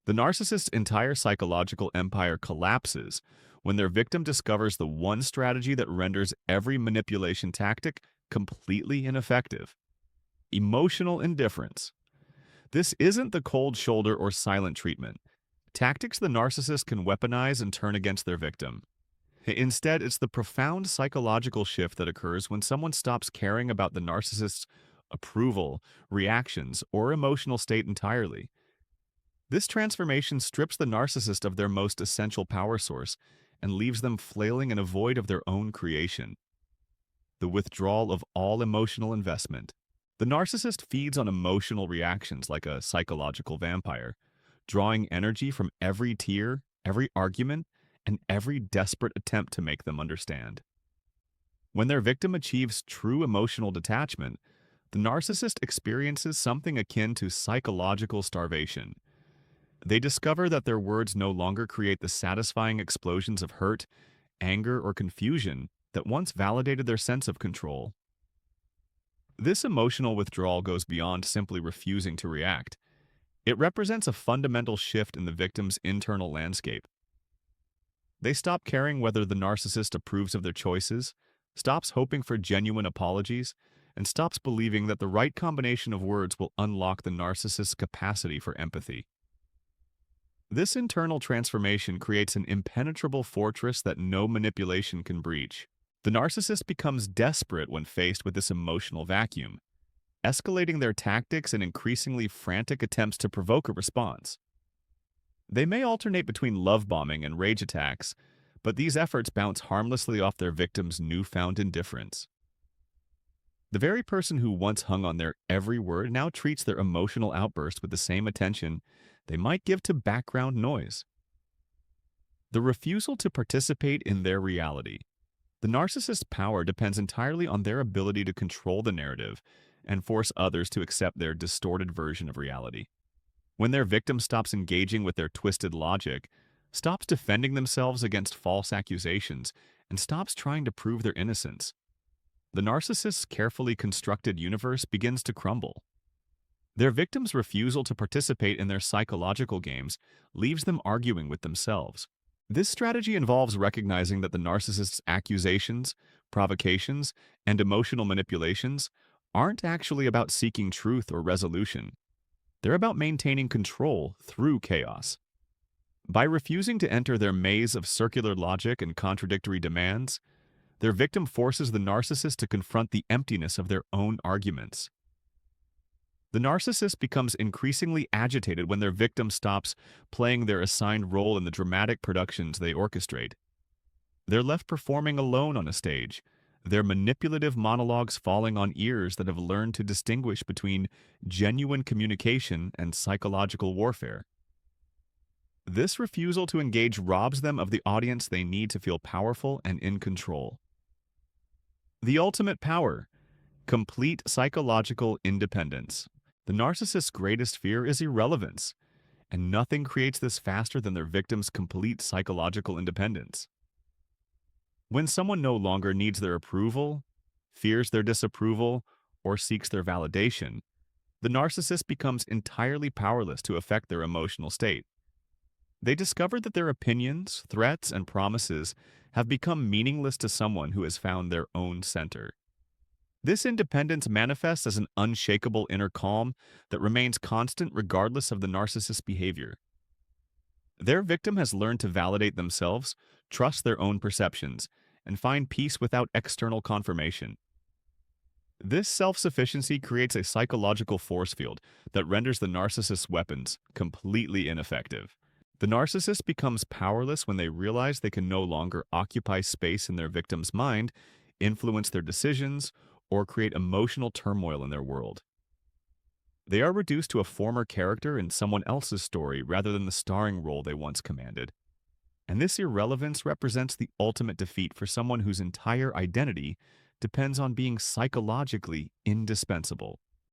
The narcissist's entire psychological empire collapses when their victim discovers the one strategy that renders every manipulation tactic completely ineffective: emotional indifference. This isn't the cold shoulder or silent treatment, tactics the narcissist can weaponize and turn against their victim. Instead, it's the profound psychological shift that occurs when someone stops caring about the narcissist's approval, reactions, or emotional state entirely. This transformation strips the narcissist of their most essential power source and leaves them flailing in a void of their own creation: the withdrawal of all emotional investment. The narcissist feeds on emotional reactions like a psychological vampire, drawing energy from every tear, every argument, and every desperate attempt to make them understand. When their victim achieves true emotional detachment, the narcissist experiences something akin to psychological starvation. They discover that their words no longer create the satisfying explosions of hurt, anger, or confusion that once validated their sense of control. This emotional withdrawal goes beyond simply refusing to react. It represents a fundamental shift in the victim's internal landscape. They stop caring whether the narcissist approves of their choices, stops hoping for genuine apologies, and stops believing that the right combination of words will unlock the narcissist's capacity for empathy. This internal transformation creates an impenetrable fortress that no manipulation can breach. The narcissist becomes desperate when faced with this emotional vacuum, escalating their tactics and increasingly frantic attempts to provoke a response. They may alternate between love bombing and rage attacks, but these efforts bounce harmlessly off their victim's newfound indifference. The very person who once hung on their every word now treats their emotional outburst with the same attention they might give to background noise. The refusal to participate in their reality. The narcissist's power depends entirely on their ability to control the narrative and force others to accept their distorted version of reality. When their victim stops engaging with their twisted logic, stops defending themselves against false accusations, and stops trying to prove their innocence, the narcissist's carefully constructed universe begins to crumble. Their victim's refusal to participate in their psychological games leaves them arguing with themselves. This strategy involves recognizing that the narcissist's accusations, provocations, and emotional manipulations aren't actually about seeking truth or resolution. They're about maintaining control through chaos. By refusing to enter their maze of circular logic and contradictory demands, their victim forces the narcissist to confront the emptiness of their own arguments. The narcissist becomes increasingly agitated when their victim stops playing their assigned role in the dramatic productions they orchestrate. They're left performing alone on a stage, their manipulative monologues falling on ears that have learned to distinguish between genuine communication and psychological warfare. This refusal to engage robs them of the audience they need to feel powerful and in control. The ultimate power: complete psychological independence. The narcissist's greatest fear is irrelevance, and nothing creates this faster than their victim's complete psychological independence. When someone no longer needs their approval, fears their disapproval, or seeks their validation, the narcissist becomes entirely powerless to affect their emotional state. They discover that their opinions, threats, and promises have become meaningless to someone who has found their own center. This independence manifests as an unshakable inner calm that remains constant regardless of the narcissist's behavior. Their victim has learned to validate themselves, trust their own perceptions, and find peace without external confirmation. This self-sufficiency creates a psychological force field that renders the narcissist's weapons completely ineffective. The narcissist becomes powerless when they realize they can no longer occupy space in their victim's mind, influence their decisions, or create emotional turmoil in their world. They are reduced to a former character in someone else's story rather than the starring role they once commanded. And this irrelevance represents the ultimate defeat for someone whose entire identity depends on being psychologically indispensable.